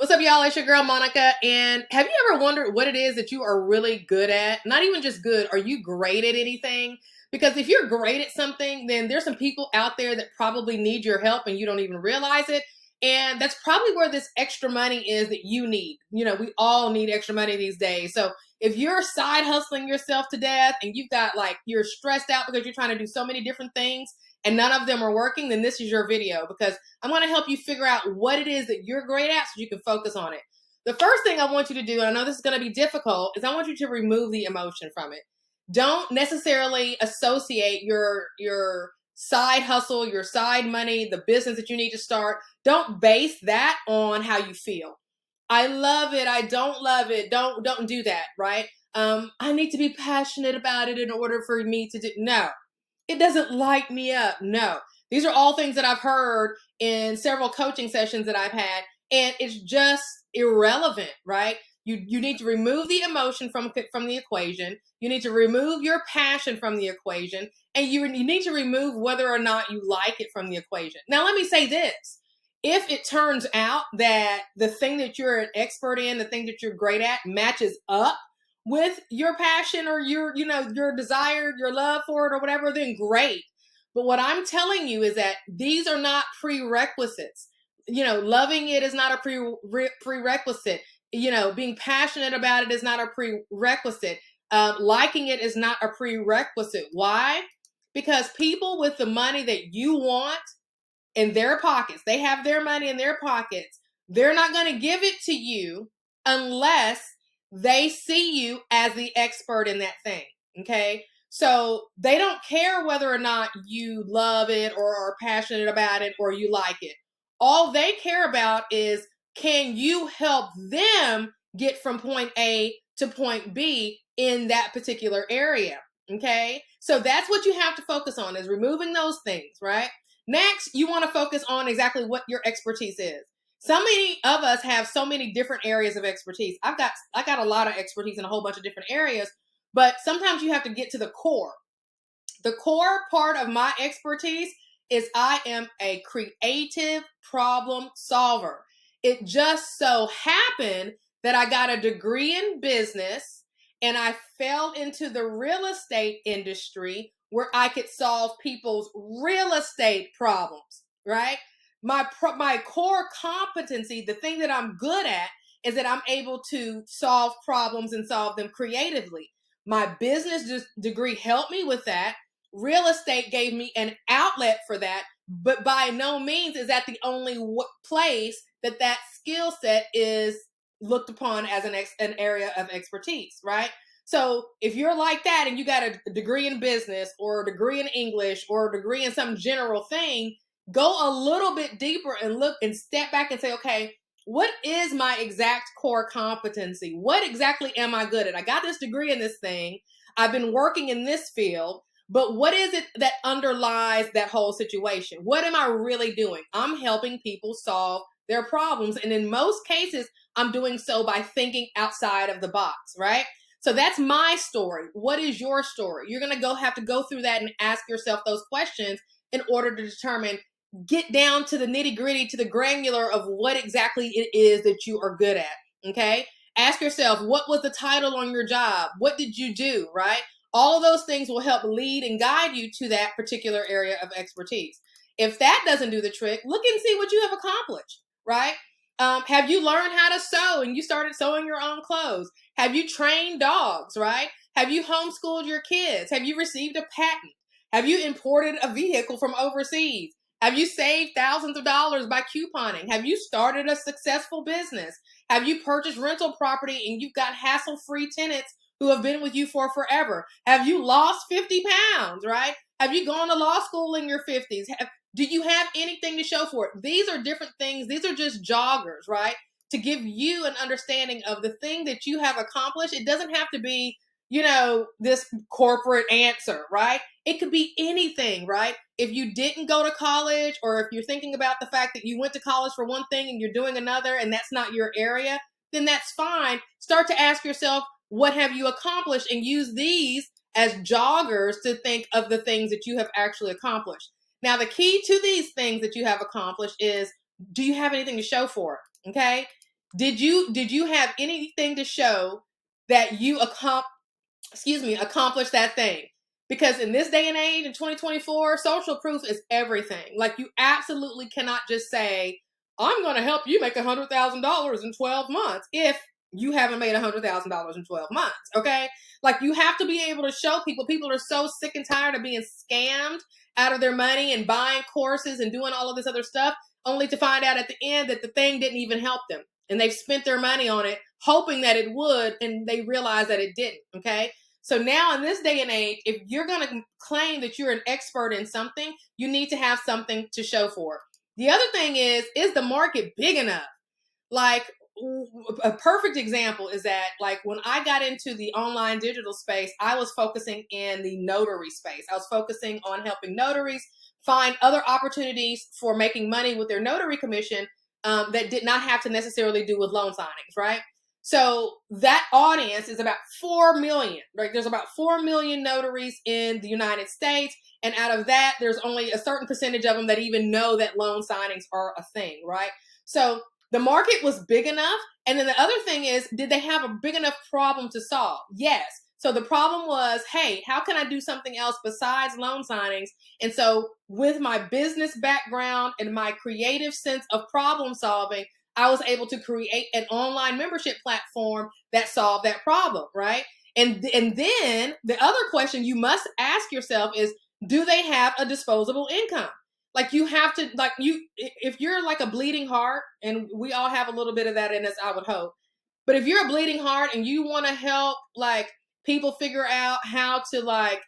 What's up, y'all? It's your girl, Monica. And have you ever wondered what it is that you are really good at? Not even just good, are you great at anything? Because if you're great at something, then there's some people out there that probably need your help and you don't even realize it. And that's probably where this extra money is that you need. You know, we all need extra money these days. So if you're side hustling yourself to death and you're stressed out because you're trying to do so many different things and none of them are working, then this is your video, because I'm going to help you figure out what it is that you're great at so you can focus on it. The first thing I want you to do, and I know this is going to be difficult, is I want you to remove the emotion from it. Don't necessarily associate your side hustle, your side money, the business that you need to start. Don't base that on how you feel. I love it. I don't love it. Don't do that, right? I need to be passionate about it in order for me to do. No, it doesn't light me up. No, these are all things that I've heard in several coaching sessions that I've had, and it's just irrelevant, right? You need to remove the emotion from the equation. You need to remove your passion from the equation, and you need to remove whether or not you like it from the equation. Now, let me say this. If it turns out that the thing that you're an expert in, the thing that you're great at, matches up with your passion or your desire, your love for it or whatever, then great. But what I'm telling you is that these are not prerequisites. Loving it is not a prerequisite. Being passionate about it is not a prerequisite. Liking it is not a prerequisite. Why? Because people with the money that you want in their pockets, they have their money in their pockets. They're not going to give it to you unless they see you as the expert in that thing. Okay. So they don't care whether or not you love it or are passionate about it or you like it. All they care about is, can you help them get from point A to point B in that particular area? Okay. So that's what you have to focus on, is removing those things, right? Next, you want to focus on exactly what your expertise is. So many of us have so many different areas of expertise. I got a lot of expertise in a whole bunch of different areas, but sometimes you have to get to the core. The core part of my expertise is I am a creative problem solver. It just so happened that I got a degree in business and I fell into the real estate industry where I could solve people's real estate problems, right? My core competency, the thing that I'm good at, is that I'm able to solve problems and solve them creatively. My business degree helped me with that. Real estate gave me an outlet for that, but by no means is that the only place that skill set is looked upon as an area of expertise, right? So if you're like that and you got a degree in business or a degree in English or a degree in some general thing, go a little bit deeper and look and step back and say, okay, what is my exact core competency? What exactly am I good at? I got this degree in this thing. I've been working in this field, but what is it that underlies that whole situation? What am I really doing? I'm helping people solve their problems. And in most cases, I'm doing so by thinking outside of the box, right? So that's my story. What is your story? You're going to have to go through that and ask yourself those questions in order to determine, get down to the nitty gritty, to the granular of what exactly it is that you are good at. Okay. Ask yourself, what was the title on your job? What did you do? Right? All of those things will help lead and guide you to that particular area of expertise. If that doesn't do the trick, look and see what you have accomplished, right? Have you learned how to sew and you started sewing your own clothes? Have you trained dogs, right? Have you homeschooled your kids? Have you received a patent? Have you imported a vehicle from overseas? Have you saved thousands of dollars by couponing? Have you started a successful business? Have you purchased rental property and you've got hassle-free tenants who have been with you for forever? Have you lost 50 pounds, right? Have you gone to law school in your 50s? Do you have anything to show for it? These are different things. These are just joggers, right? To give you an understanding of the thing that you have accomplished. It doesn't have to be, this corporate answer, right? It could be anything, right? If you didn't go to college, or if you're thinking about the fact that you went to college for one thing and you're doing another and that's not your area, then that's fine. Start to ask yourself, what have you accomplished? And use these as joggers to think of the things that you have actually accomplished. Now, the key to these things that you have accomplished is, do you have anything to show for it? Okay. Did you have anything to show that you accomplish that thing? Because in this day and age, in 2024, social proof is everything. Like, you absolutely cannot just say, I'm going to help you make $100,000 in 12 months if you haven't made $100,000 in 12 months. Okay. Like, you have to be able to show people are so sick and tired of being scammed out of their money and buying courses and doing all of this other stuff, only to find out at the end that the thing didn't even help them. And they've spent their money on it, hoping that it would, and they realize that it didn't. Okay. So now in this day and age, if you're going to claim that you're an expert in something, you need to have something to show for it. The other thing is the market big enough? Like, a perfect example is that, like, when I got into the online digital space, I was focusing in the notary space. I was focusing on helping notaries find other opportunities for making money with their notary commission that did not have to necessarily do with loan signings, right? So that audience is about 4 million, right? There's about 4 million notaries in the United States. And out of that, there's only a certain percentage of them that even know that loan signings are a thing, right? So the market was big enough. And then the other thing is, did they have a big enough problem to solve? Yes. So the problem was, hey, how can I do something else besides loan signings? And so with my business background and my creative sense of problem solving, I was able to create an online membership platform that solved that problem, right? And then the other question you must ask yourself is, do they have a disposable income? Like, you have to, like, if you're like a bleeding heart, and we all have a little bit of that in us, I would hope. But if you're a bleeding heart and you want to help, like, people figure out how to, like,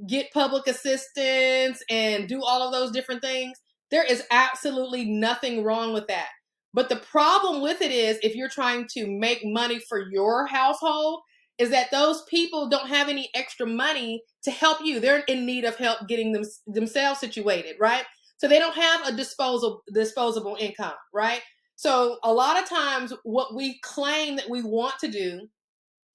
get public assistance and do all of those different things, there is absolutely nothing wrong with that. But the problem with it is, if you're trying to make money for your household, is that those people don't have any extra money to help you. They're in need of help getting themselves situated, right? So they don't have a disposable income, right? So a lot of times what we claim that we want to do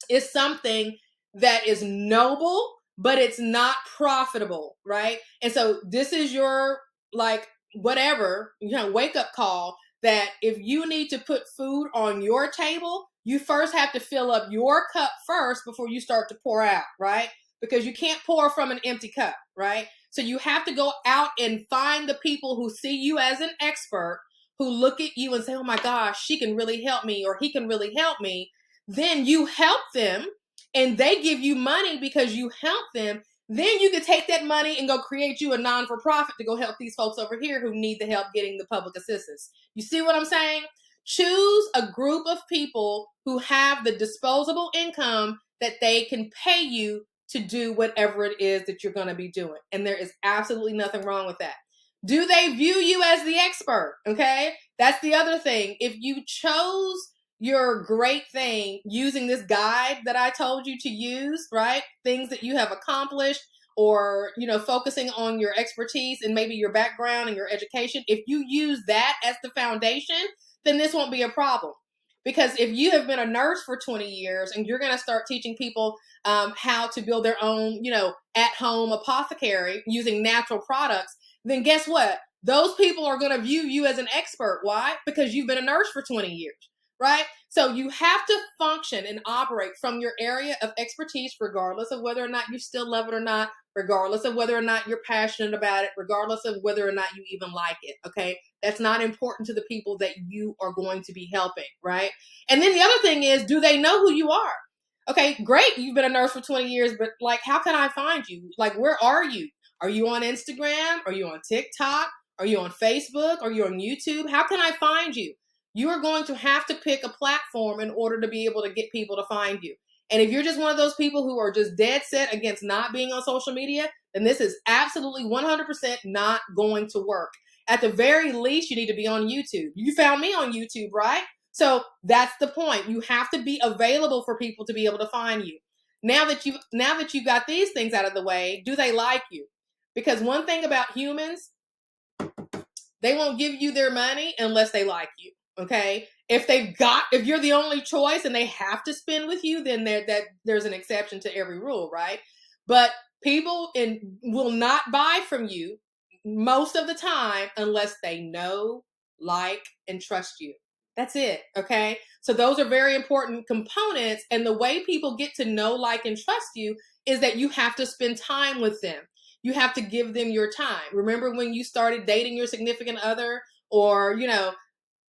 is something that is noble, but it's not profitable, right? And so this is your, like, whatever, wake up call, that if you need to put food on your table, you first have to fill up your cup first before you start to pour out, right? Because you can't pour from an empty cup, right? So you have to go out and find the people who see you as an expert, who look at you and say, oh my gosh, she can really help me, or he can really help me. Then you help them, and they give you money because you help them. Then you can take that money and go create you a non-for-profit to go help these folks over here who need the help getting the public assistance. You see what I'm saying? Choose a group of people who have the disposable income that they can pay you to do whatever it is that you're going to be doing. And there is absolutely nothing wrong with that. Do they view you as the expert? Okay. That's the other thing. If you chose your great thing using this guide that I told you to use, right? Things that you have accomplished, or, focusing on your expertise and maybe your background and your education. If you use that as the foundation, then this won't be a problem. Because if you have been a nurse for 20 years and you're going to start teaching people how to build their own, at-home apothecary using natural products, then guess what? Those people are going to view you as an expert. Why? Because you've been a nurse for 20 years. Right? So you have to function and operate from your area of expertise, regardless of whether or not you still love it or not, regardless of whether or not you're passionate about it, regardless of whether or not you even like it. Okay. That's not important to the people that you are going to be helping. Right. And then the other thing is, do they know who you are? Okay, great. You've been a nurse for 20 years, but, like, how can I find you? Like, where are you? Are you on Instagram? Are you on TikTok? Are you on Facebook? Are you on YouTube? How can I find you? You are going to have to pick a platform in order to be able to get people to find you. And if you're just one of those people who are just dead set against not being on social media, then this is absolutely 100% not going to work. At the very least, you need to be on YouTube. You found me on YouTube, right? So that's the point. You have to be available for people to be able to find you. Now that you've got these things out of the way, do they like you? Because one thing about humans, they won't give you their money unless they like you. Okay. If you're the only choice and they have to spend with you, then there's an exception to every rule, right? But people will not buy from you most of the time unless they know, like, and trust you. That's it. Okay. So those are very important components. And the way people get to know, like, and trust you is that you have to spend time with them. You have to give them your time. Remember when you started dating your significant other, or,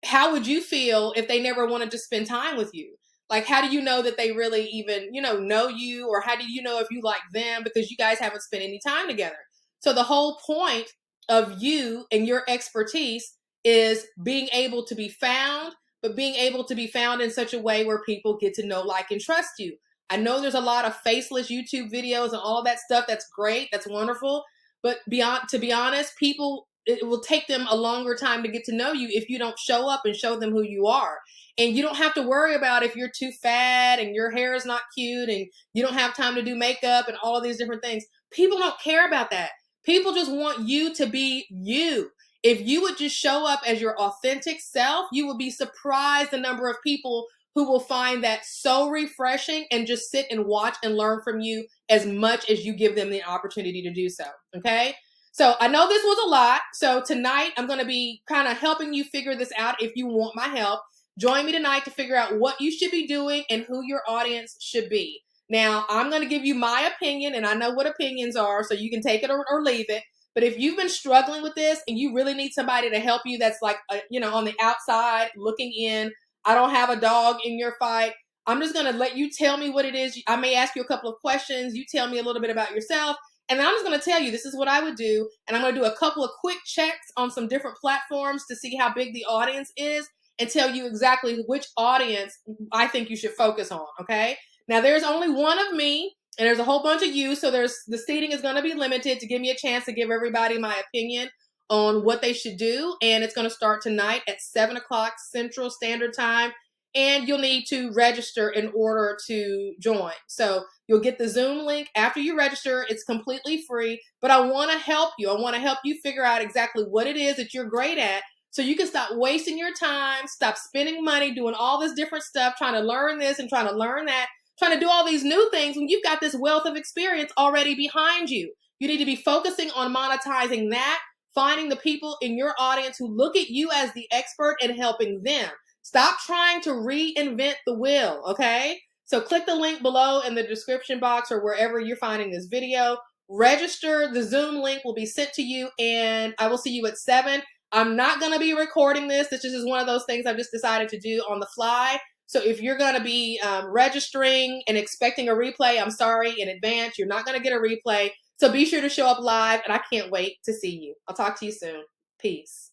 how would you feel if they never wanted to spend time with you? Like, how do you know that they really even, know you? Or how do you know if you like them? Because you guys haven't spent any time together. So the whole point of you and your expertise is being able to be found, but being able to be found in such a way where people get to know, like, and trust you. I know there's a lot of faceless YouTube videos and all that stuff. That's great. That's wonderful. But to be honest, people, it will take them a longer time to get to know you if you don't show up and show them who you are. And you don't have to worry about if you're too fat and your hair is not cute and you don't have time to do makeup and all of these different things. People don't care about that. People just want you to be you. If you would just show up as your authentic self, you would be surprised the number of people who will find that so refreshing and just sit and watch and learn from you as much as you give them the opportunity to do so. Okay? So I know this was a lot. So tonight I'm going to be kind of helping you figure this out. If you want my help, join me tonight to figure out what you should be doing and who your audience should be. Now, I'm going to give you my opinion, and I know what opinions are, so you can take it or leave it. But if you've been struggling with this and you really need somebody to help you that's like, on the outside looking in, I don't have a dog in your fight. I'm just going to let you tell me what it is. I may ask you a couple of questions. You tell me a little bit about yourself. And then I'm just going to tell you, this is what I would do. And I'm going to do a couple of quick checks on some different platforms to see how big the audience is and tell you exactly which audience I think you should focus on. Okay. Now, there's only one of me and there's a whole bunch of you. So the seating is going to be limited to give me a chance to give everybody my opinion on what they should do. And it's going to start tonight at 7 o'clock Central Standard Time. And you'll need to register in order to join. So you'll get the Zoom link after you register. It's completely free, but I want to help you. I want to help you figure out exactly what it is that you're great at so you can stop wasting your time, stop spending money, doing all this different stuff, trying to learn this and trying to learn that, trying to do all these new things when you've got this wealth of experience already behind you. You need to be focusing on monetizing that, finding the people in your audience who look at you as the expert and helping them. Stop trying to reinvent the wheel, okay? So click the link below in the description box or wherever you're finding this video. Register. The Zoom link will be sent to you, and I will see you at 7. I'm not going to be recording this. This is just one of those things I've just decided to do on the fly. So if you're going to be registering and expecting a replay, I'm sorry in advance. You're not going to get a replay. So be sure to show up live, and I can't wait to see you. I'll talk to you soon. Peace.